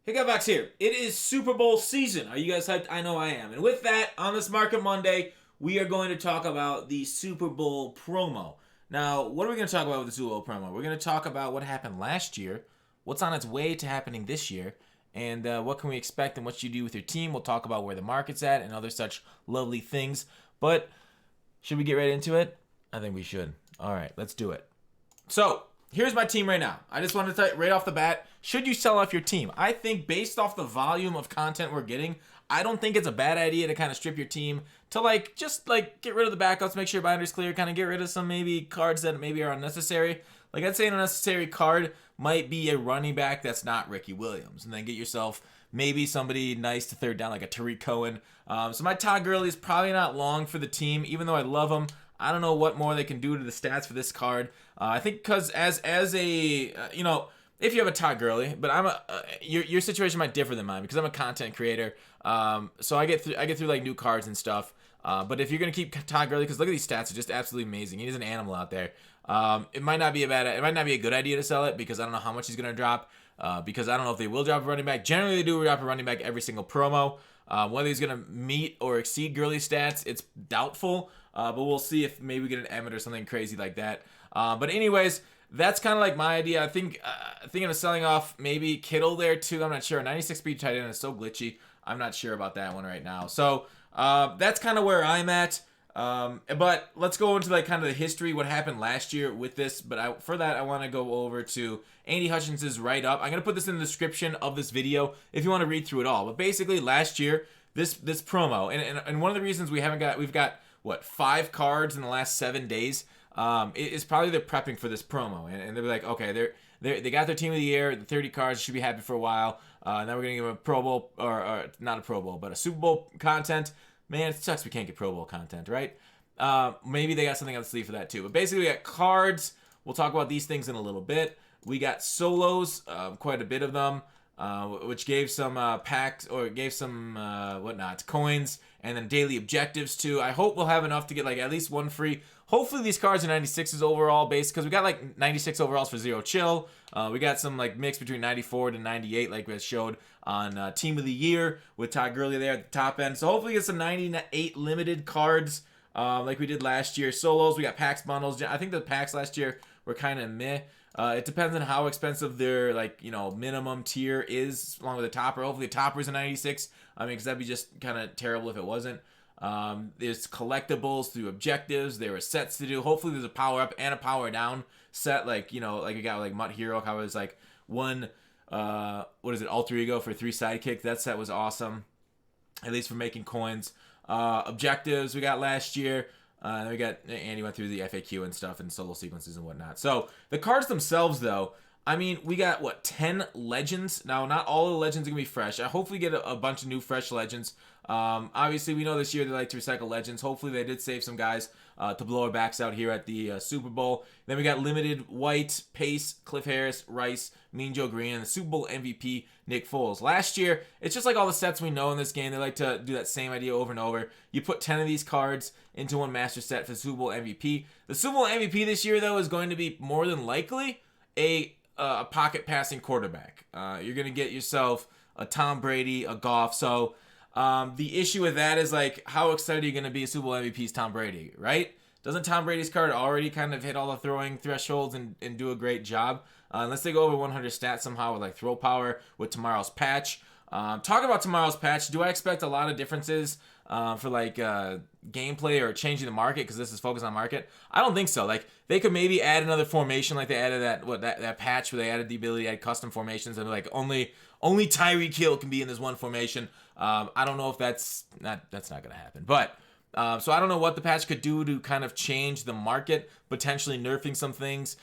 Hey, Box here. It is Super Bowl season. Are you guys hyped? I know I am. And with that, on this Market Monday, we are going to talk about the Super Bowl promo. Now, what are we going to talk about with the Super Bowl promo? We're going to talk about what happened last year, what's on its way to happening this year, and what can we expect and what you do with your team. We'll talk about where the market's at and other such lovely things. But should we get right into it? I think we should. All right, let's do it. So, here's my team right now. I just want to tell you right off the bat, should you sell off your team? I think based off the volume of content we're getting, I don't think it's a bad idea to kind of strip your team to just get rid of the backups, make sure your binder's clear, kind of get rid of some maybe cards that maybe are unnecessary. Like I'd say an unnecessary card might be a running back that's not Ricky Williams, and then get yourself maybe somebody nice to third down like a Tariq Cohen. So my Todd Gurley is probably not long for the team, even though I love him. I don't know what more they can do to the stats for this card. I think because as a if you have a Todd Gurley, but your situation might differ than mine because I'm a content creator. So I get through like new cards and stuff. But if you're gonna keep Todd Gurley, because look at these stats, are just absolutely amazing. He's an animal out there. It might not be a good idea to sell it because I don't know how much he's gonna drop. Because I don't know if they will drop a running back. Generally, they do drop a running back every single promo. Whether he's gonna meet or exceed Gurley's stats, it's doubtful. But we'll see if maybe we get an Emmett or something crazy like that. But anyways, that's kind of like my idea. I think thinking of selling off maybe Kittle there too. I'm not sure. 96 speed tight end is so glitchy. I'm not sure about that one right now. So that's kind of where I'm at. But let's go into kind of the history, what happened last year with this. But for that, I want to go over to Andy Hutchinson's write-up. I'm going to put this in the description of this video if you want to read through it all. But basically, last year, this promo, and one of the reasons we've got what, 5 cards in the last 7 days. It's probably they're prepping for this promo, and they're like, okay, they got their team of the year, the 30 cards, should be happy for a while. Now we're gonna give them a Pro Bowl, or not a Pro Bowl, but a Super Bowl content. Man, it sucks we can't get Pro Bowl content, right? Maybe they got something on the sleeve for that too. But basically, we got cards. We'll talk about these things in a little bit. We got solos, quite a bit of them, which gave some packs, or gave some coins, and then daily objectives too. I hope we'll have enough to get at least one free. Hopefully these cards are 96s overall base, because we got 96 overalls for Zero Chill. We got some mix between 94 to 98 like we showed on Team of the Year with Todd Gurley there at the top end. So hopefully get some 98 limited cards like we did last year. Solos, we got packs, bundles. I think the packs last year were kind of meh. It depends on how expensive their minimum tier is, along with the topper. Hopefully the topper is a 96. Because that'd be just kind of terrible if it wasn't. There's collectibles through objectives. There are sets to do. Hopefully there's a power up and a power down set, like you got Mutt Hero, how it was one alter ego for 3 sidekicks. That set was awesome, at least for making coins. Objectives we got last year. Then we got Andy went through the FAQ and stuff and solo sequences and whatnot. So the cards themselves, though, we got 10 legends. Now, not all of the legends are gonna be fresh. I hopefully get a bunch of new fresh legends. Obviously, we know this year they like to recycle legends. Hopefully, they did save some guys to blow our backs out here at the Super Bowl. Then we got limited White, Pace, Cliff Harris, Rice, Mean Joe Green, and the Super Bowl MVP Nick Foles. Last year, it's just like all the sets we know in this game. They like to do that same idea over and over. You put 10 of these cards into one master set for the Super Bowl MVP. The Super Bowl MVP this year, though, is going to be more than likely a pocket passing quarterback. You're going to get yourself a Tom Brady, a Goff. So the issue with that is how excited are you going to be a Super Bowl MVP's Tom Brady, right? Doesn't Tom Brady's card already kind of hit all the throwing thresholds and do a great job? Unless they go over 100 stats somehow with throw power with tomorrow's patch. Talking about tomorrow's patch, do I expect a lot of differences for gameplay or changing the market, because this is focused on market? I don't think so. They could maybe add another formation, like they added that patch where they added the ability to add custom formations, and only Tyreek Hill can be in this one formation. I don't know if that's not gonna happen, but so I don't know what the patch could do to kind of change the market, potentially nerfing some things,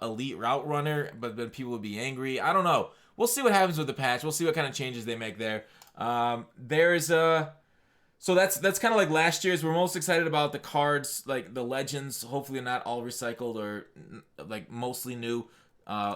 elite route runner, but then people would be angry. I don't know. We'll see what happens with the patch. We'll see what kind of changes they make there. So that's kind of last year's. We're most excited about the cards, the legends. Hopefully not all recycled, or mostly new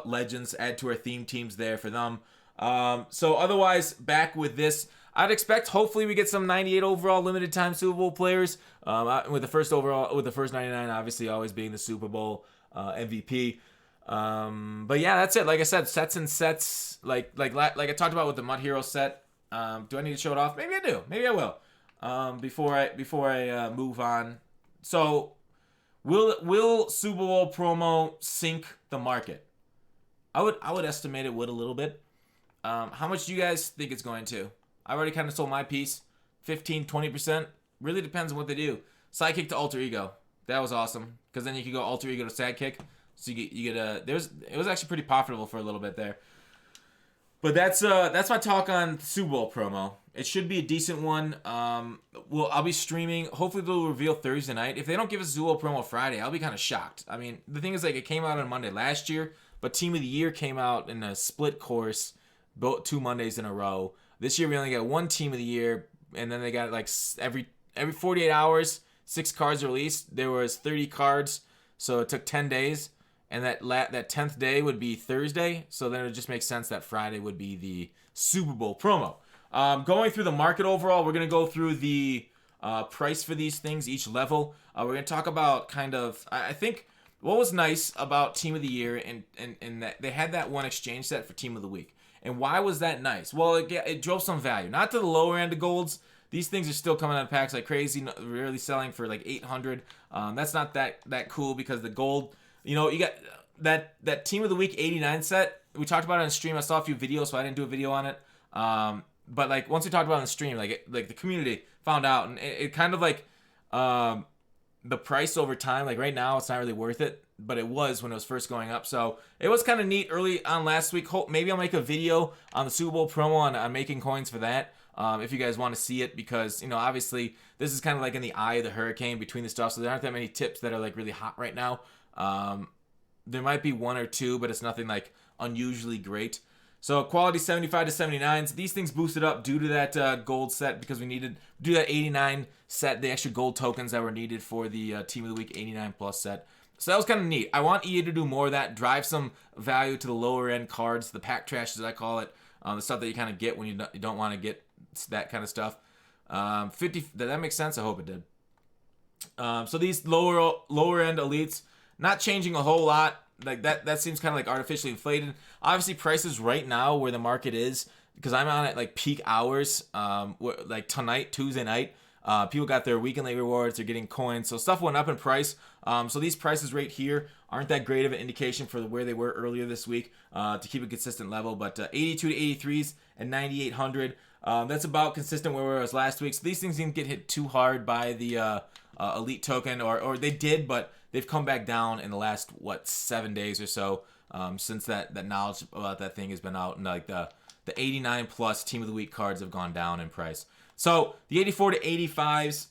legends. Add to our theme teams there for them. So otherwise, back with this, I'd expect hopefully we get some 98 overall limited time Super Bowl players. With the first 99 obviously always being the Super Bowl MVP. But yeah, that's it. Like I said, sets and sets. Like I talked about with the Mud Hero set. Do I need to show it off? Maybe I do. Maybe I will. Before I move on. So will Super Bowl promo sink the market? I would estimate it would a little bit. How much do you guys think it's going to? I already kind of sold my piece. 15, 20%. Really depends on what they do. Sidekick to alter ego. That was awesome. Because then you could go alter ego to sidekick. So you get a it was actually pretty profitable for a little bit there. But that's my talk on Super Bowl promo. It should be a decent one. I'll be streaming. Hopefully they'll reveal Thursday night. If they don't give us Super Bowl promo Friday, I'll be kind of shocked. I mean, the thing is, like, it came out on Monday last year, but Team of the Year came out in a split course, both 2 Mondays in a row. This year we only got one Team of the Year, and then they got like every 48 hours, 6 cards released. There was 30 cards, so it took 10 days. And that 10th day would be Thursday, so then it would just make sense that Friday would be the Super Bowl promo. Going through the market overall, we're going to go through the price for these things, each level. We're going to talk about kind of, I think, what was nice about Team of the Year and that they had that one exchange set for Team of the Week. And why was that nice? Well, it drove some value. Not to the lower end of golds. These things are still coming out of packs like crazy, really selling for like 800. That's not that cool because the gold... You know, you got that Team of the Week 89 set. We talked about it on stream. I saw a few videos, so I didn't do a video on it. But like once we talked about it on stream, like the community found out, and it kind of like the price over time. Like right now, it's not really worth it, but it was when it was first going up. So it was kind of neat early on last week. Maybe I'll make a video on the Super Bowl promo on making coins for that. If you guys want to see it, because you know obviously this is kind of like in the eye of the hurricane between the stuff, so there aren't that many tips that are like really hot right now. There might be 1 or 2, but it's nothing like unusually great. So quality 75 to 79s. These things boosted up due to that gold set because we needed to do that 89 set, the extra gold tokens that were needed for the Team of the Week 89 plus set. So that was kind of neat. I want EA to do more of that, drive some value to the lower end cards, the pack trash as I call it, the stuff that you kind of get when you don't want to get that kind of stuff. 50. Did that make sense? I hope it did. So these lower end elites. Not changing a whole lot. Like that seems kind of like artificially inflated. Obviously, prices right now where the market is, because I'm on at like peak hours. Like tonight, Tuesday night, people got their weekend late rewards. They're getting coins, so stuff went up in price. So these prices right here aren't that great of an indication for where they were earlier this week to keep a consistent level. But 82 to 83s and 9,800. That's about consistent where we was last week. So these things didn't get hit too hard by the elite token, or they did, but they've come back down in the last 7 days or so since that knowledge about that thing has been out, and like the 89 plus Team of the Week cards have gone down in price. So the 84 to 85s,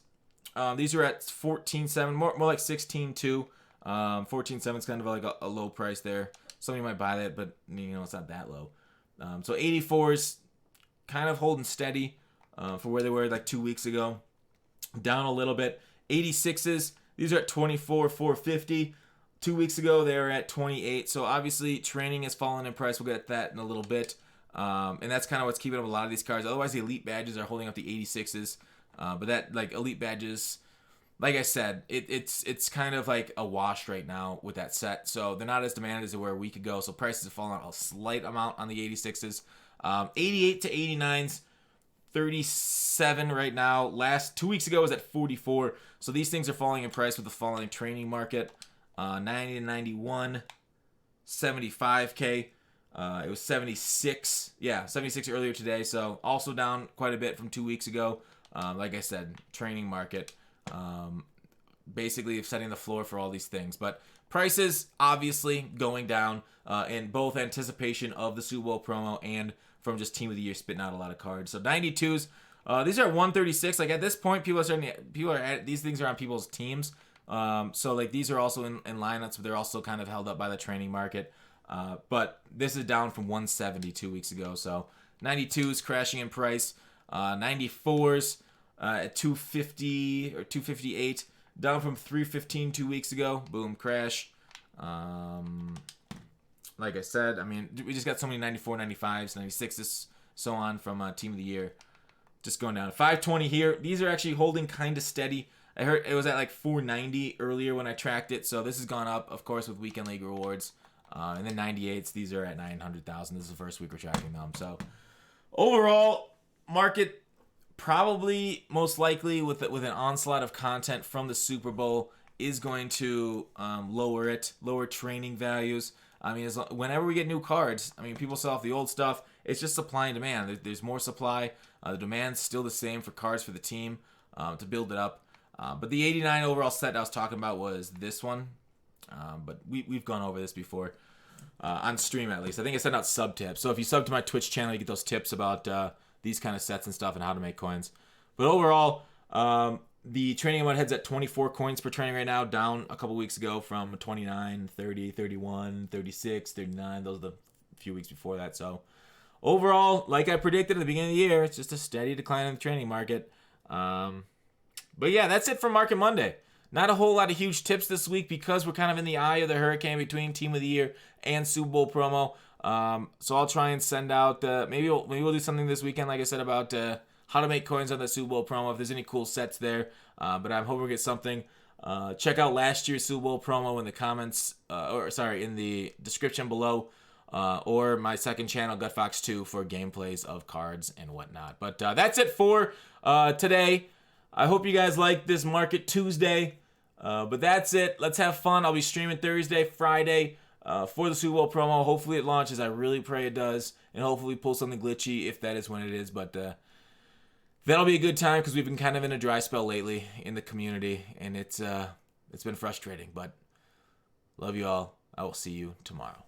these are at 14.7, more like 16.2. 14.7 is kind of like a low price there. Somebody might buy that, but you know it's not that low. So 84s kind of holding steady for where they were like 2 weeks ago, down a little bit. 86s. These are at 24,450. 2 weeks ago, they were at 28. So obviously, training has fallen in price. We'll get that in a little bit. And that's kind of what's keeping up a lot of these cards. Otherwise, the elite badges are holding up the 86s. But that like elite badges, like I said, it's kind of like a wash right now with that set. So they're not as demanded as they were a week ago. So prices have fallen a slight amount on the 86s. 88 to 89s. 37 right now. Last 2 weeks ago was at 44. So these things are falling in price with the falling training market. 90 to 91, 75K. It was 76. Yeah, 76 earlier today. So also down quite a bit from 2 weeks ago. Like I said, training market. Basically setting the floor for all these things. But prices obviously going down in both anticipation of the Super Bowl promo and from just Team of the Year spitting out a lot of cards. So 92s, these are at 136. Like at this point, these things are on people's teams. So like these are also in lineups, but they're also kind of held up by the training market. But this is down from 170 2 weeks ago. So 92s crashing in price. 94s at 250 or 258, down from 315 2 weeks ago. Boom, crash. Like I said, I mean, we just got so many 94, 95s, 96s, so on from Team of the Year. Just going down. 520 here. These are actually holding kind of steady. I heard it was at like 490 earlier when I tracked it, so this has gone up, of course, with weekend league rewards. And then 98s, these are at 900,000. This is the first week we're tracking them. So overall, market probably most likely with an onslaught of content from the Super Bowl is going to lower training values. I mean, whenever we get new cards, I mean, people sell off the old stuff. It's just supply and demand. There's more supply. The demand's still the same for cards for the team to build it up. But the 89 overall set I was talking about was this one. But we've gone over this before on stream at least. I think I sent out sub tips. So if you sub to my Twitch channel, you get those tips about these kind of sets and stuff and how to make coins. But overall, the training amount heads at 24 coins per training right now, down a couple weeks ago from 29, 30, 31, 36, 39. Those are the few weeks before that. So overall, like I predicted at the beginning of the year, it's just a steady decline in the training market. But yeah, that's it for Market Monday. Not a whole lot of huge tips this week because we're kind of in the eye of the hurricane between Team of the Year and Super Bowl promo. So I'll try and send out, maybe we'll do something this weekend, like I said, about how to make coins on the Super Bowl promo, if there's any cool sets there. But I'm hoping we'll get something. Check out last year's Super Bowl promo in the comments, in the description below, or my second channel, GutFox2, for gameplays of cards and whatnot. But that's it for today. I hope you guys like this Market Tuesday. But that's it. Let's have fun. I'll be streaming Thursday, Friday for the Super Bowl promo. Hopefully it launches. I really pray it does. And hopefully pull something glitchy if that is when it is. But that'll be a good time because we've been kind of in a dry spell lately in the community. And it's been frustrating. But love you all. I will see you tomorrow.